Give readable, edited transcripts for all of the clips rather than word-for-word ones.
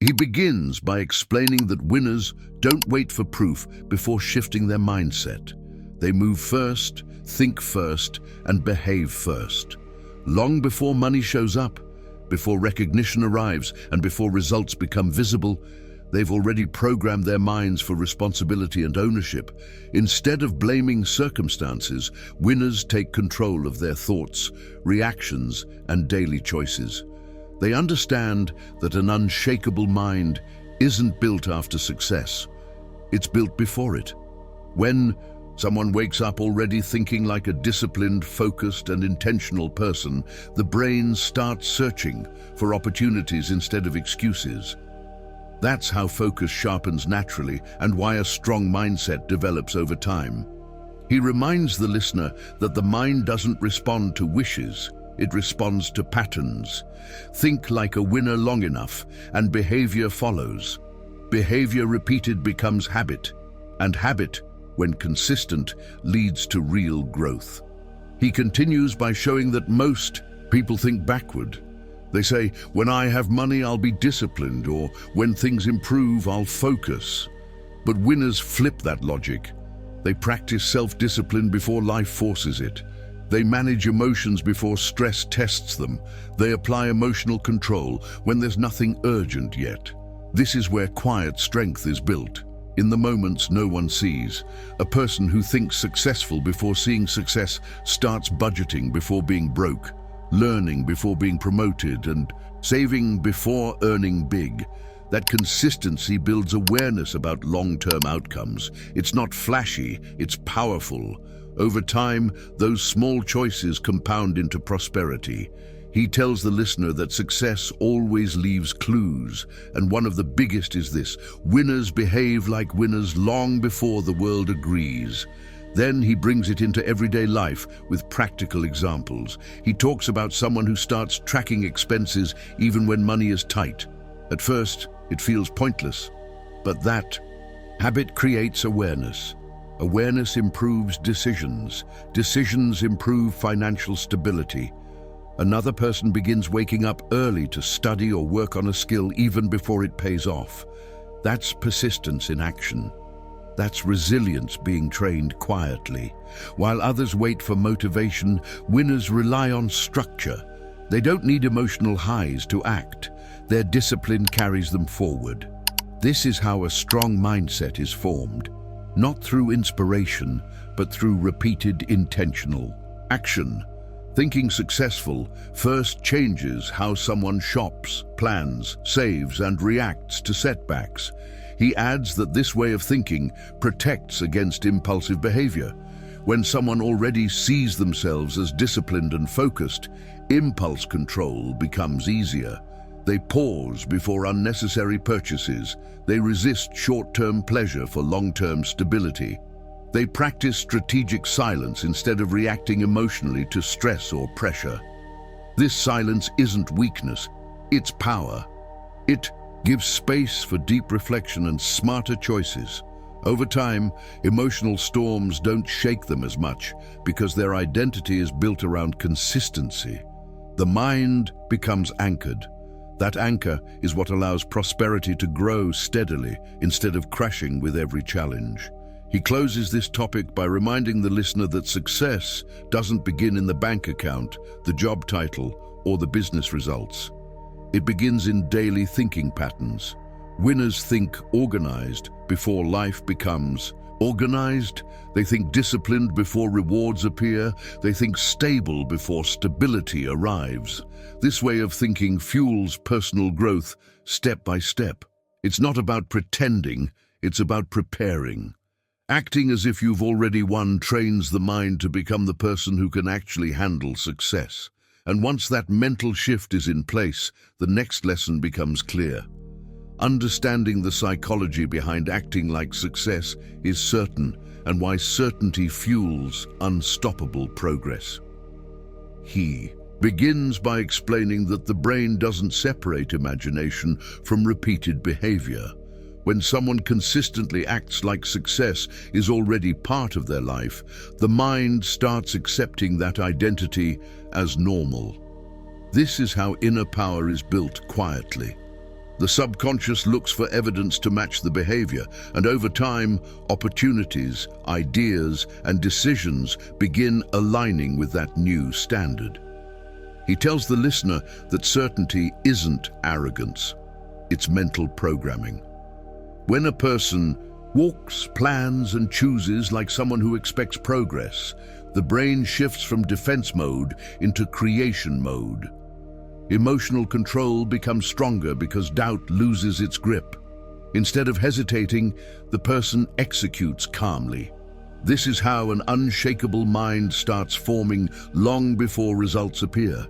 He begins by explaining that winners don't wait for proof before shifting their mindset. They move first, think first, and behave first. Long before money shows up, before recognition arrives, and before results become visible, they've already programmed their minds for responsibility and ownership. Instead of blaming circumstances, winners take control of their thoughts, reactions, and daily choices. They understand that an unshakable mind isn't built after success. It's built before it. When someone wakes up already thinking like a disciplined, focused, and intentional person, the brain starts searching for opportunities instead of excuses. That's how focus sharpens naturally and why a strong mindset develops over time. He reminds the listener that the mind doesn't respond to wishes, it responds to patterns. Think like a winner long enough, and behavior follows. Behavior repeated becomes habit, and habit, when consistent, leads to real growth. He continues by showing that most people think backward. They say, when I have money, I'll be disciplined, or when things improve, I'll focus. But winners flip that logic. They practice self-discipline before life forces it. They manage emotions before stress tests them. They apply emotional control when there's nothing urgent yet. This is where quiet strength is built. In the moments no one sees, a person who thinks successful before seeing success starts budgeting before being broke, learning before being promoted, and saving before earning big. That consistency builds awareness about long-term outcomes. It's not flashy, it's powerful. Over time, those small choices compound into prosperity. He tells the listener that success always leaves clues, and one of the biggest is this: winners behave like winners long before the world agrees. Then he brings it into everyday life with practical examples. He talks about someone who starts tracking expenses even when money is tight. At first, it feels pointless, but that habit creates awareness. Awareness improves decisions. Decisions improve financial stability. Another person begins waking up early to study or work on a skill even before it pays off. That's persistence in action. That's resilience being trained quietly. While others wait for motivation, winners rely on structure. They don't need emotional highs to act. Their discipline carries them forward. This is how a strong mindset is formed. Not through inspiration, but through repeated intentional action. Thinking successful first changes how someone shops, plans, saves, and reacts to setbacks. He adds that this way of thinking protects against impulsive behavior. When someone already sees themselves as disciplined and focused, impulse control becomes easier. They pause before unnecessary purchases. They resist short-term pleasure for long-term stability. They practice strategic silence instead of reacting emotionally to stress or pressure. This silence isn't weakness, it's power. It gives space for deep reflection and smarter choices. Over time, emotional storms don't shake them as much because their identity is built around consistency. The mind becomes anchored. That anchor is what allows prosperity to grow steadily instead of crashing with every challenge. He closes this topic by reminding the listener that success doesn't begin in the bank account, the job title, or the business results. It begins in daily thinking patterns. Winners think organized before life becomes organized. They think disciplined before rewards appear. They think stable before stability arrives. This way of thinking fuels personal growth step by step. It's not about pretending, it's about preparing. Acting as if you've already won trains the mind to become the person who can actually handle success. And once that mental shift is in place, the next lesson becomes clear. Understanding the psychology behind acting like success is certain, and why certainty fuels unstoppable progress. He begins by explaining that the brain doesn't separate imagination from repeated behavior. When someone consistently acts like success is already part of their life, the mind starts accepting that identity as normal. This is how inner power is built quietly. The subconscious looks for evidence to match the behavior, and over time, opportunities, ideas, and decisions begin aligning with that new standard. He tells the listener that certainty isn't arrogance, it's mental programming. When a person walks, plans, and chooses like someone who expects progress, the brain shifts from defense mode into creation mode. Emotional control becomes stronger because doubt loses its grip. Instead of hesitating, the person executes calmly. This is how an unshakable mind starts forming long before results appear.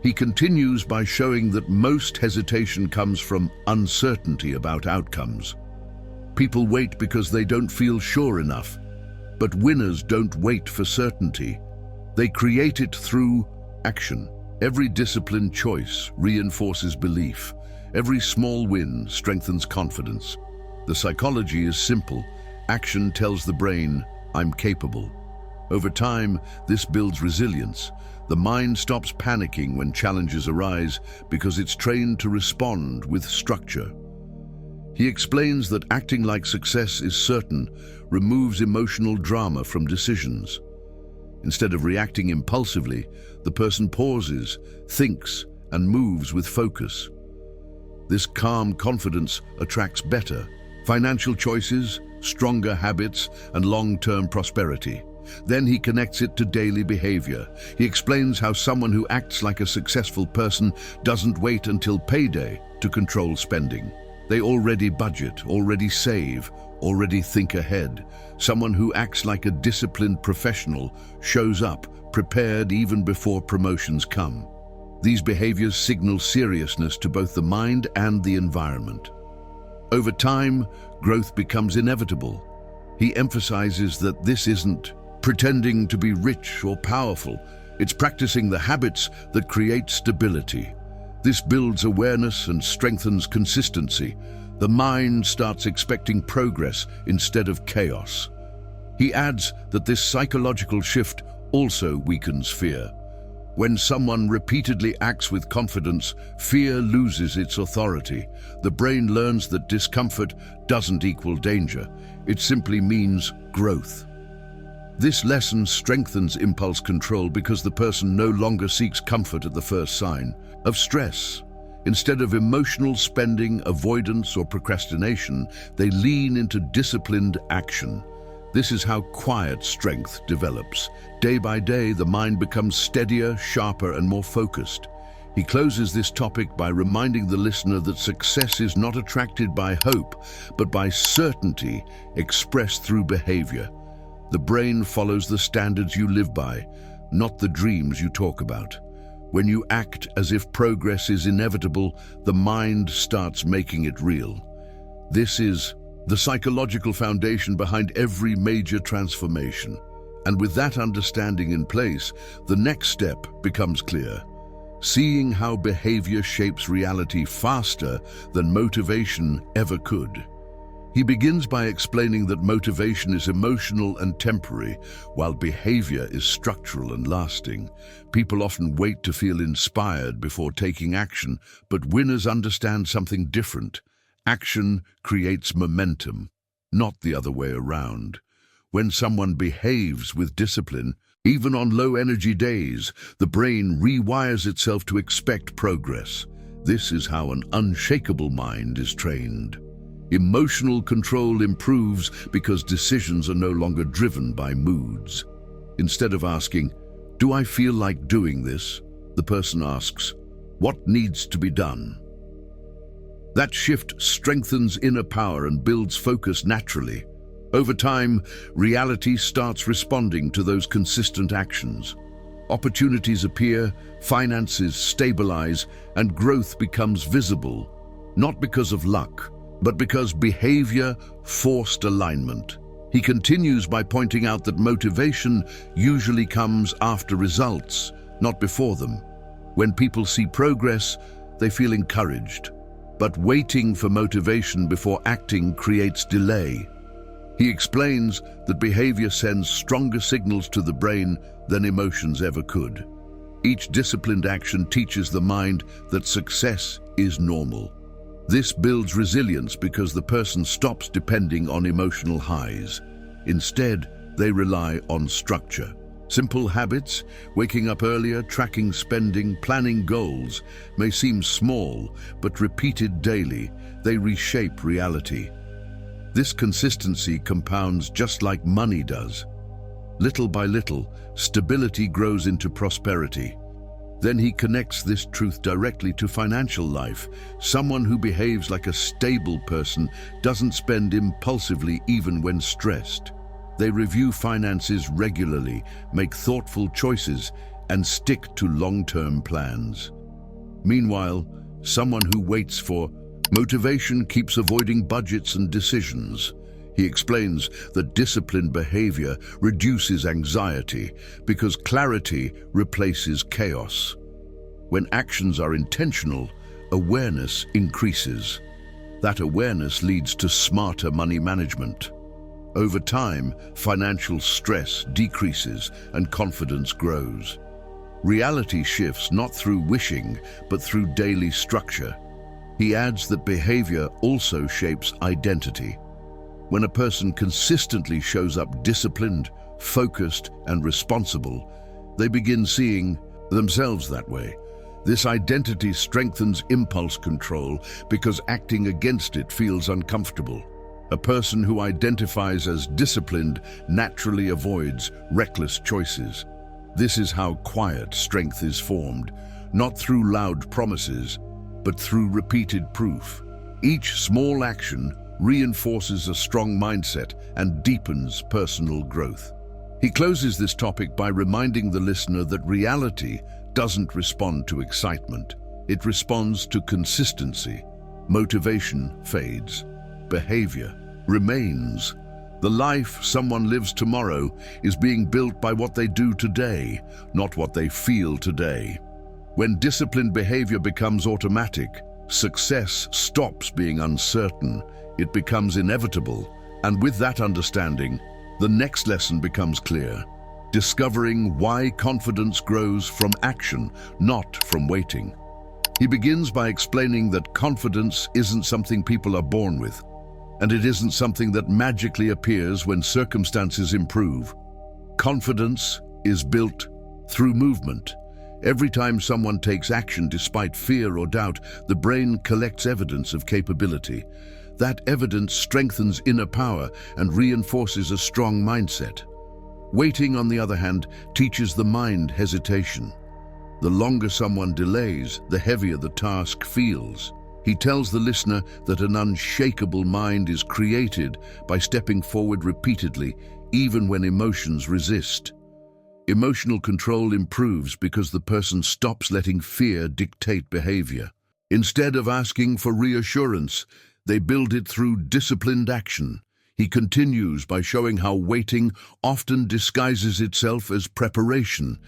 He continues by showing that most hesitation comes from uncertainty about outcomes. People wait because they don't feel sure enough, but winners don't wait for certainty. They create it through action. Every disciplined choice reinforces belief. Every small win strengthens confidence. The psychology is simple. Action tells the brain, I'm capable. Over time, this builds resilience. The mind stops panicking when challenges arise because it's trained to respond with structure. He explains that acting like success is certain removes emotional drama from decisions. Instead of reacting impulsively, the person pauses, thinks, and moves with focus. This calm confidence attracts better financial choices, stronger habits, and long-term prosperity. Then he connects it to daily behavior. He explains how someone who acts like a successful person doesn't wait until payday to control spending. They already budget, already save, already think ahead. Someone who acts like a disciplined professional shows up, prepared even before promotions come. These behaviors signal seriousness to both the mind and the environment. Over time, growth becomes inevitable. He emphasizes that this isn't pretending to be rich or powerful. It's practicing the habits that create stability. This builds awareness and strengthens consistency. The mind starts expecting progress instead of chaos. He adds that this psychological shift also weakens fear. When someone repeatedly acts with confidence, fear loses its authority. The brain learns that discomfort doesn't equal danger. It simply means growth. This lesson strengthens impulse control because the person no longer seeks comfort at the first sign of stress. Instead of emotional spending, avoidance, or procrastination, they lean into disciplined action. This is how quiet strength develops. Day by day, the mind becomes steadier, sharper, and more focused. He closes this topic by reminding the listener that success is not attracted by hope, but by certainty expressed through behavior. The brain follows the standards you live by, not the dreams you talk about. When you act as if progress is inevitable, the mind starts making it real. This is the psychological foundation behind every major transformation. And with that understanding in place, the next step becomes clear. Seeing how behavior shapes reality faster than motivation ever could. He begins by explaining that motivation is emotional and temporary, while behavior is structural and lasting. People often wait to feel inspired before taking action, but winners understand something different. Action creates momentum, not the other way around. When someone behaves with discipline, even on low-energy days, the brain rewires itself to expect progress. This is how an unshakable mind is trained. Emotional control improves because decisions are no longer driven by moods. Instead of asking, "Do I feel like doing this?" the person asks, "What needs to be done?" That shift strengthens inner power and builds focus naturally. Over time, reality starts responding to those consistent actions. Opportunities appear, finances stabilize, and growth becomes visible, not because of luck, but because behavior forced alignment. He continues by pointing out that motivation usually comes after results, not before them. When people see progress, they feel encouraged. But waiting for motivation before acting creates delay. He explains that behavior sends stronger signals to the brain than emotions ever could. Each disciplined action teaches the mind that success is normal. This builds resilience because the person stops depending on emotional highs. Instead, they rely on structure. Simple habits, waking up earlier, tracking spending, planning goals, may seem small, but repeated daily, they reshape reality. This consistency compounds just like money does. Little by little, stability grows into prosperity. Then he connects this truth directly to financial life. Someone who behaves like a stable person doesn't spend impulsively even when stressed. They review finances regularly, make thoughtful choices, and stick to long-term plans. Meanwhile, someone who waits for motivation keeps avoiding budgets and decisions. He explains that disciplined behavior reduces anxiety because clarity replaces chaos. When actions are intentional, awareness increases. That awareness leads to smarter money management. Over time, financial stress decreases and confidence grows. Reality shifts not through wishing, but through daily structure. He adds that behavior also shapes identity. When a person consistently shows up disciplined, focused, and responsible, they begin seeing themselves that way. This identity strengthens impulse control because acting against it feels uncomfortable. A person who identifies as disciplined naturally avoids reckless choices. This is how quiet strength is formed, not through loud promises, but through repeated proof. Each small action reinforces a strong mindset and deepens personal growth. He closes this topic by reminding the listener that reality doesn't respond to excitement. It responds to consistency. Motivation fades. Behavior remains. The life someone lives tomorrow is being built by what they do today, not what they feel today. When disciplined behavior becomes automatic, success stops being uncertain. It becomes inevitable. And with that understanding, the next lesson becomes clear. Discovering why confidence grows from action, not from waiting. He begins by explaining that confidence isn't something people are born with, and it isn't something that magically appears when circumstances improve. Confidence is built through movement. Every time someone takes action despite fear or doubt, the brain collects evidence of capability. That evidence strengthens inner power and reinforces a strong mindset. Waiting, on the other hand, teaches the mind hesitation. The longer someone delays, the heavier the task feels. He tells the listener that an unshakable mind is created by stepping forward repeatedly, even when emotions resist. Emotional control improves because the person stops letting fear dictate behavior. Instead of asking for reassurance, they build it through disciplined action. He continues by showing how waiting often disguises itself as preparation.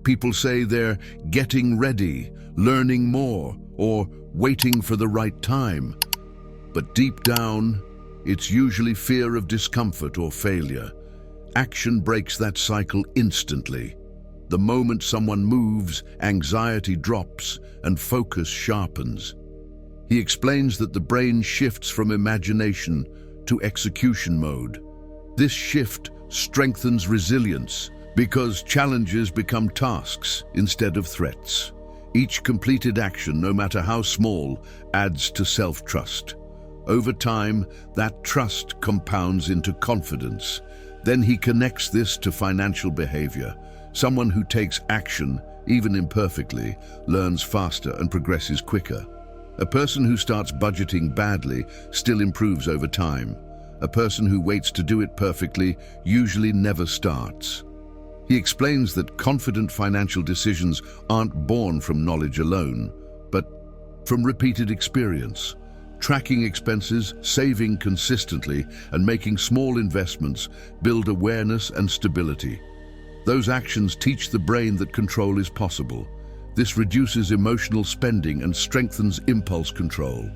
People say they're getting ready, learning more, or waiting for the right time. But deep down, it's usually fear of discomfort or failure. Action breaks that cycle instantly. The moment someone moves, anxiety drops and focus sharpens. He explains that the brain shifts from imagination to execution mode. This shift strengthens resilience because challenges become tasks instead of threats. Each completed action, no matter how small, adds to self-trust. Over time, that trust compounds into confidence. Then he connects this to financial behavior. Someone who takes action, even imperfectly, learns faster and progresses quicker. A person who starts budgeting badly still improves over time. A person who waits to do it perfectly usually never starts. He explains that confident financial decisions aren't born from knowledge alone, but from repeated experience. Tracking expenses, saving consistently, and making small investments build awareness and stability. Those actions teach the brain that control is possible. This reduces emotional spending and strengthens impulse control.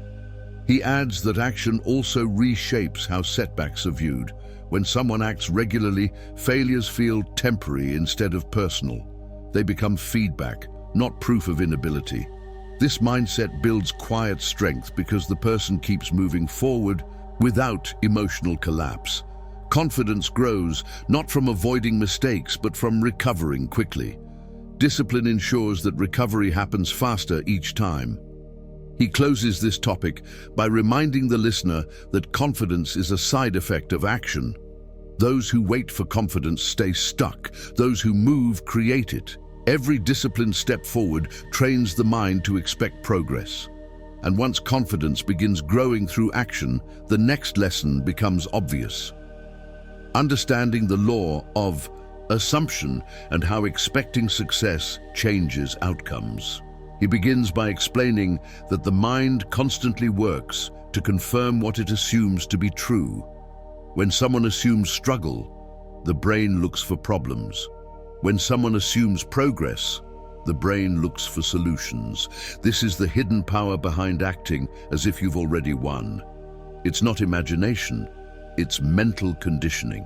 He adds that action also reshapes how setbacks are viewed. When someone acts regularly, failures feel temporary instead of personal. They become feedback, not proof of inability. This mindset builds quiet strength because the person keeps moving forward without emotional collapse. Confidence grows not from avoiding mistakes, but from recovering quickly. Discipline ensures that recovery happens faster each time. He closes this topic by reminding the listener that confidence is a side effect of action. Those who wait for confidence stay stuck. Those who move create it. Every disciplined step forward trains the mind to expect progress. And once confidence begins growing through action, the next lesson becomes obvious. Understanding the law of assumption and how expecting success changes outcomes. He begins by explaining that the mind constantly works to confirm what it assumes to be true. When someone assumes struggle, the brain looks for problems. When someone assumes progress, the brain looks for solutions. This is the hidden power behind acting as if you've already won. It's not imagination, it's mental conditioning.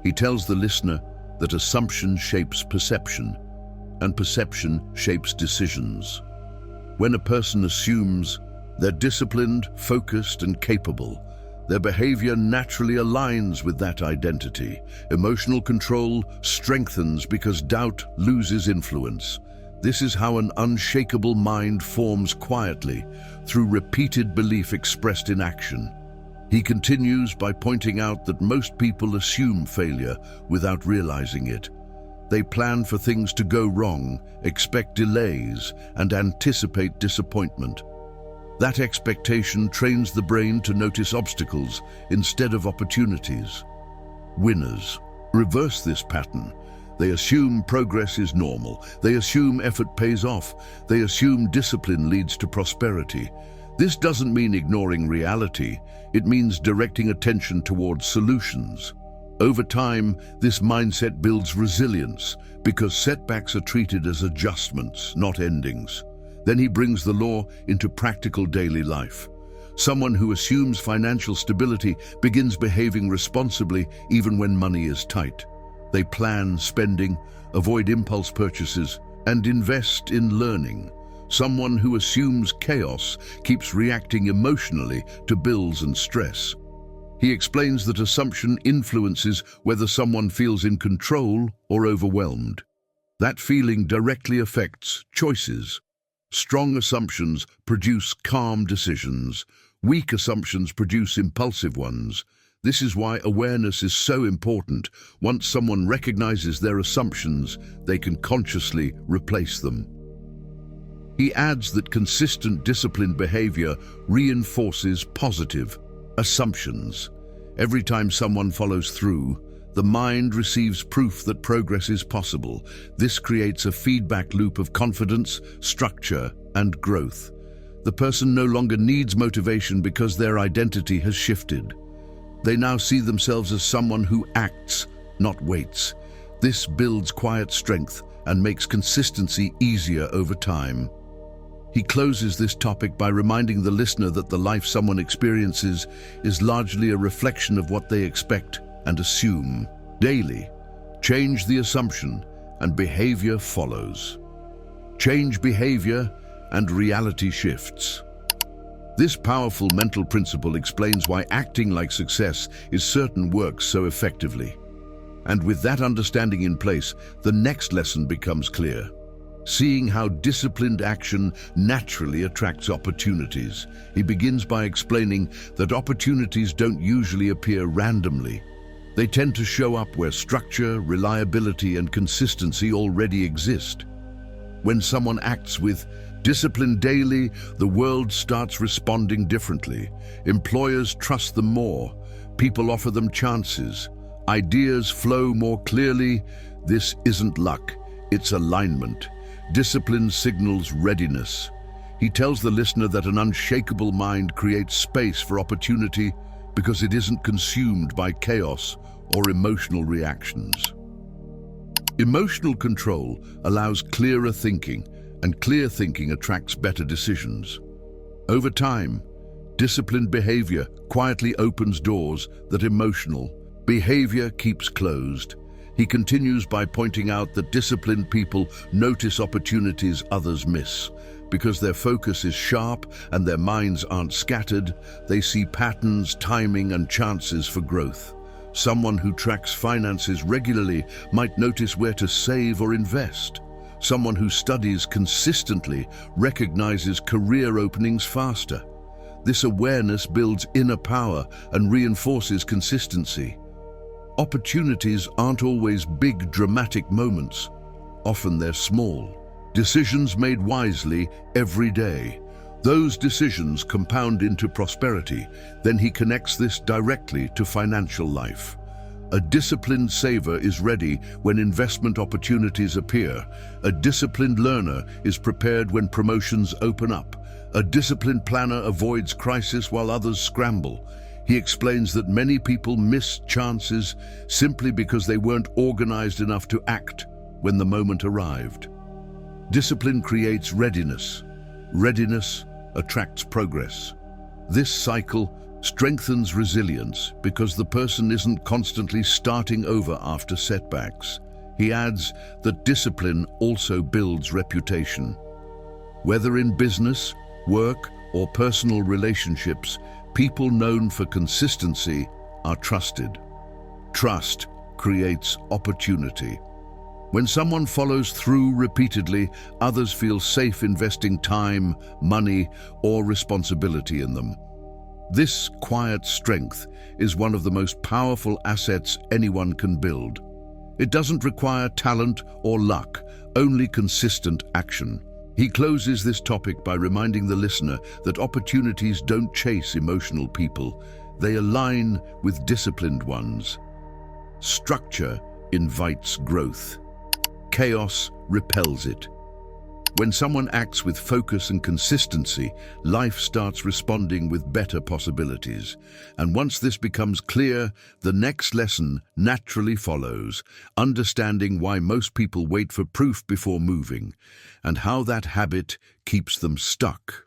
He tells the listener that assumption shapes perception, and perception shapes decisions. When a person assumes, they're disciplined, focused, and capable. Their behavior naturally aligns with that identity. Emotional control strengthens because doubt loses influence. This is how an unshakable mind forms quietly, through repeated belief expressed in action. He continues by pointing out that most people assume failure without realizing it. They plan for things to go wrong, expect delays, and anticipate disappointment. That expectation trains the brain to notice obstacles instead of opportunities. Winners reverse this pattern. They assume progress is normal. They assume effort pays off. They assume discipline leads to prosperity. This doesn't mean ignoring reality. It means directing attention towards solutions. Over time, this mindset builds resilience because setbacks are treated as adjustments, not endings. Then he brings the law into practical daily life. Someone who assumes financial stability begins behaving responsibly even when money is tight. They plan spending, avoid impulse purchases, and invest in learning. Someone who assumes chaos keeps reacting emotionally to bills and stress. He explains that assumption influences whether someone feels in control or overwhelmed. That feeling directly affects choices. Strong assumptions produce calm decisions. Weak assumptions produce impulsive ones. This is why awareness is so important. Once someone recognizes their assumptions, they can consciously replace them. He adds that consistent disciplined behavior reinforces positive assumptions. Every time someone follows through, the mind receives proof that progress is possible. This creates a feedback loop of confidence, structure, and growth. The person no longer needs motivation because their identity has shifted. They now see themselves as someone who acts, not waits. This builds quiet strength and makes consistency easier over time. He closes this topic by reminding the listener that the life someone experiences is largely a reflection of what they expect and assume daily. Change the assumption and behavior follows. Change behavior and reality shifts. This powerful mental principle explains why acting like success is certain works so effectively. And with that understanding in place, the next lesson becomes clear. Seeing how disciplined action naturally attracts opportunities. He begins by explaining that opportunities don't usually appear randomly. They tend to show up where structure, reliability, and consistency already exist. When someone acts with discipline daily, the world starts responding differently. Employers trust them more. People offer them chances. Ideas flow more clearly. This isn't luck, it's alignment. Discipline signals readiness. He tells the listener that an unshakable mind creates space for opportunity because it isn't consumed by chaos or emotional reactions. Emotional control allows clearer thinking, and clear thinking attracts better decisions. Over time, disciplined behavior quietly opens doors that emotional behavior keeps closed. He continues by pointing out that disciplined people notice opportunities others miss. Because their focus is sharp and their minds aren't scattered, they see patterns, timing, and chances for growth. Someone who tracks finances regularly might notice where to save or invest. Someone who studies consistently recognizes career openings faster. This awareness builds inner power and reinforces consistency. Opportunities aren't always big, dramatic moments. Often they're small. Decisions made wisely every day. Those decisions compound into prosperity. Then he connects this directly to financial life. A disciplined saver is ready when investment opportunities appear. A disciplined learner is prepared when promotions open up. A disciplined planner avoids crisis while others scramble. He explains that many people miss chances simply because they weren't organized enough to act when the moment arrived. Discipline creates readiness. Readiness attracts progress. This cycle strengthens resilience because the person isn't constantly starting over after setbacks. He adds that discipline also builds reputation. Whether in business, work, or personal relationships, people known for consistency are trusted. Trust creates opportunity. When someone follows through repeatedly, others feel safe investing time, money, or responsibility in them. This quiet strength is one of the most powerful assets anyone can build. It doesn't require talent or luck, only consistent action. He closes this topic by reminding the listener that opportunities don't chase emotional people, they align with disciplined ones. Structure invites growth. Chaos repels it. When someone acts with focus and consistency, life starts responding with better possibilities. And once this becomes clear, the next lesson naturally follows, understanding why most people wait for proof before moving, and how that habit keeps them stuck.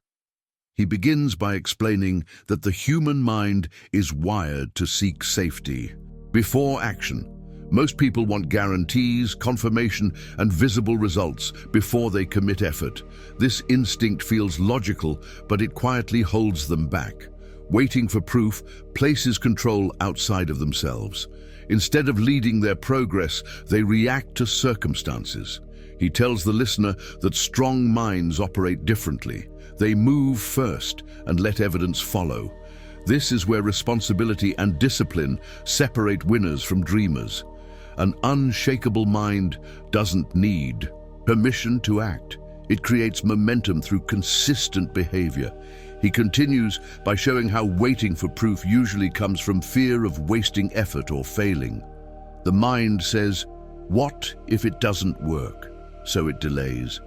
He begins by explaining that the human mind is wired to seek safety before action. Most people want guarantees, confirmation, and visible results before they commit effort. This instinct feels logical, but it quietly holds them back. Waiting for proof places control outside of themselves. Instead of leading their progress, they react to circumstances. He tells the listener that strong minds operate differently. They move first and let evidence follow. This is where responsibility and discipline separate winners from dreamers. An unshakable mind doesn't need permission to act. It creates momentum through consistent behavior. He continues by showing how waiting for proof usually comes from fear of wasting effort or failing. The mind says, "What if it doesn't work?" So it delays.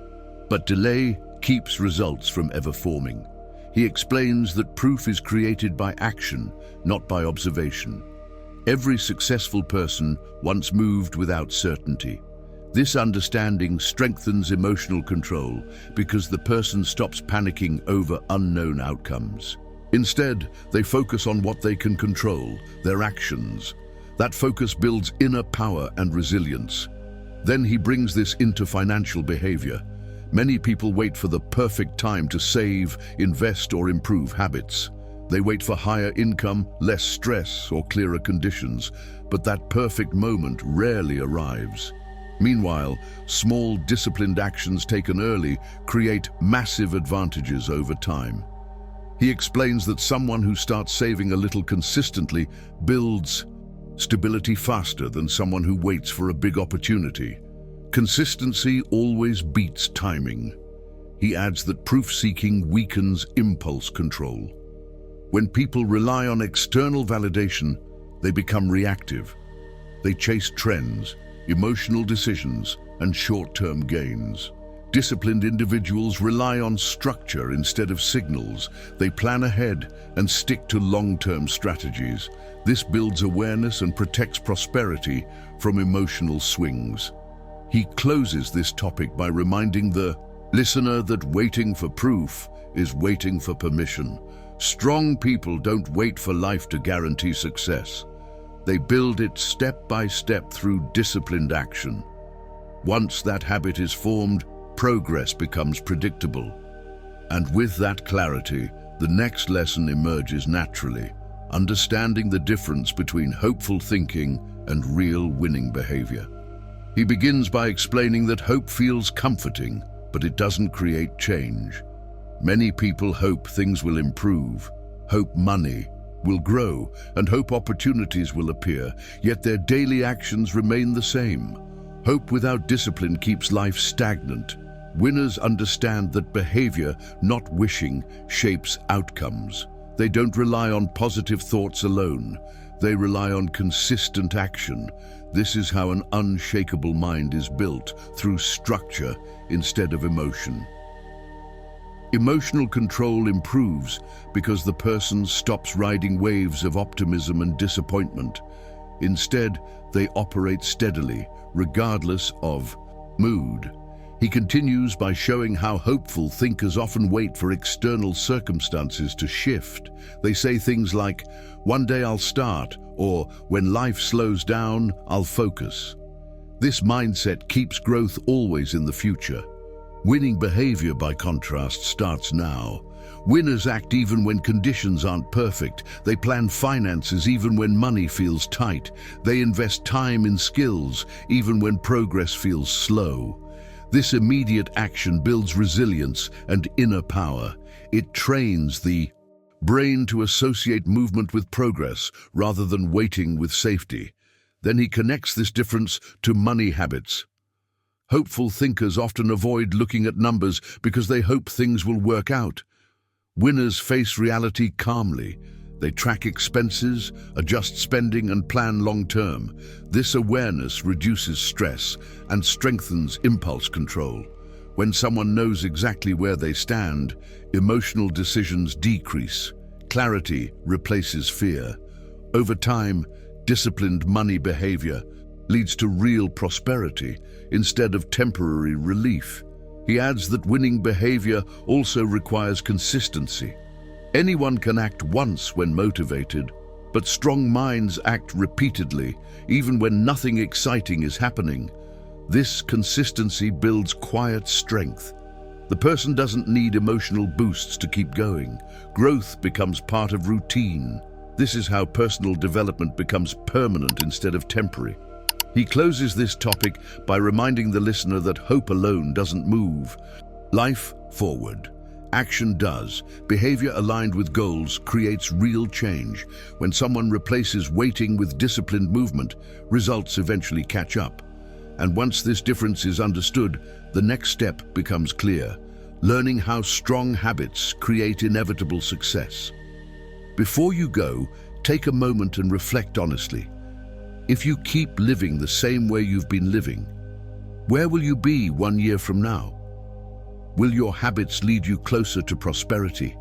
But delay keeps results from ever forming. He explains that proof is created by action, not by observation. Every successful person once moved without certainty. This understanding strengthens emotional control because the person stops panicking over unknown outcomes. Instead, they focus on what they can control, their actions. That focus builds inner power and resilience. Then he brings this into financial behavior. Many people wait for the perfect time to save, invest, or improve habits. They wait for higher income, less stress, or clearer conditions, but that perfect moment rarely arrives. Meanwhile, small, disciplined actions taken early create massive advantages over time. He explains that someone who starts saving a little consistently builds stability faster than someone who waits for a big opportunity. Consistency always beats timing. He adds that proof-seeking weakens impulse control. When people rely on external validation, they become reactive. They chase trends, emotional decisions, and short-term gains. Disciplined individuals rely on structure instead of signals. They plan ahead and stick to long-term strategies. This builds awareness and protects prosperity from emotional swings. He closes this topic by reminding the listener that waiting for proof is waiting for permission. Strong people don't wait for life to guarantee success. They build it step by step through disciplined action. Once that habit is formed, progress becomes predictable. And with that clarity, the next lesson emerges naturally, understanding the difference between hopeful thinking and real winning behavior. He begins by explaining that hope feels comforting, but it doesn't create change. Many people hope things will improve, hope money will grow, and hope opportunities will appear, yet their daily actions remain the same. Hope without discipline keeps life stagnant. Winners understand that behavior, not wishing, shapes outcomes. They don't rely on positive thoughts alone. They rely on consistent action. This is how an unshakable mind is built, through structure instead of emotion. Emotional control improves because the person stops riding waves of optimism and disappointment. Instead, they operate steadily, regardless of mood. He continues by showing how hopeful thinkers often wait for external circumstances to shift. They say things like, "One day I'll start," or "When life slows down, I'll focus." This mindset keeps growth always in the future. Winning behavior, by contrast, starts now. Winners act even when conditions aren't perfect. They plan finances even when money feels tight. They invest time in skills even when progress feels slow. This immediate action builds resilience and inner power. It trains the brain to associate movement with progress rather than waiting with safety. Then he connects this difference to money habits. Hopeful thinkers often avoid looking at numbers because they hope things will work out. Winners face reality calmly. They track expenses, adjust spending, and plan long-term. This awareness reduces stress and strengthens impulse control. When someone knows exactly where they stand, emotional decisions decrease. Clarity replaces fear. Over time, disciplined money behavior leads to real prosperity instead of temporary relief. He adds that winning behavior also requires consistency. Anyone can act once when motivated, but strong minds act repeatedly, even when nothing exciting is happening. This consistency builds quiet strength. The person doesn't need emotional boosts to keep going. Growth becomes part of routine. This is how personal development becomes permanent instead of temporary. He closes this topic by reminding the listener that hope alone doesn't move life forward. Action does. Behavior aligned with goals creates real change. When someone replaces waiting with disciplined movement, results eventually catch up. And once this difference is understood, the next step becomes clear: learning how strong habits create inevitable success. Before you go, take a moment and reflect honestly. If you keep living the same way you've been living, where will you be 1 year from now? Will your habits lead you closer to prosperity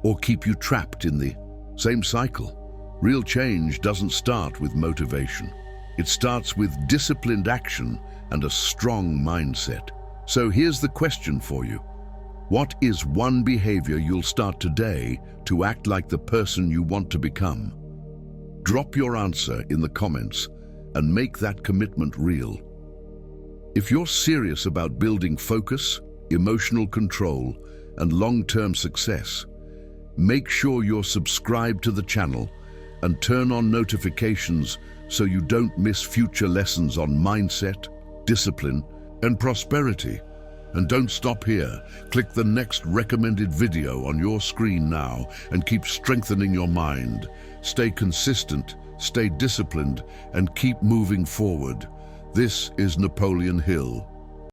or keep you trapped in the same cycle? Real change doesn't start with motivation. It starts with disciplined action and a strong mindset. So here's the question for you. What is one behavior you'll start today to act like the person you want to become? Drop your answer in the comments and make that commitment real. If you're serious about building focus, emotional control, and long-term success, make sure you're subscribed to the channel and turn on notifications so you don't miss future lessons on mindset, discipline, and prosperity. And don't stop here. Click the next recommended video on your screen now and keep strengthening your mind. Stay consistent, stay disciplined, and keep moving forward. This is Napoleon Hill.